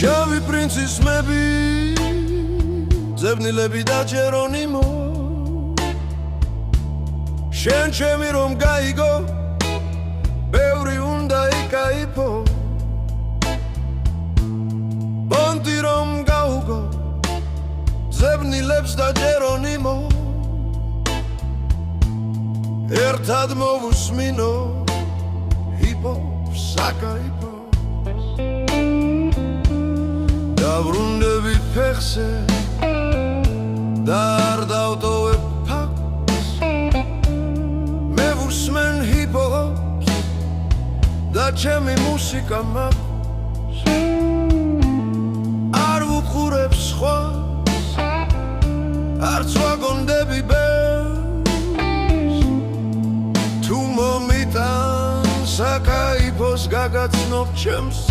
შავი პრინცის მები ზებნილები და ჯერონიმო შენ ჩემი რომ გაიგო ბევრი უნდა იკაიფო ბონდი რომ გაუგო ზებნილებს და ჯერონიმო ერთად მოვუსმინო ჰიპ-ჰოპს საკაიფო დავრუნდები ფეხზე და არ დავტოვებ ფაქს მე ვუსმენ ჰიპ-ჰოპს და ჩემი მუსიკა მაქვს არ ვუყურებ სხვას არც ვაგონდები ბელს თუ მომიტან საკაიფოს გაგაცნობ ჩემს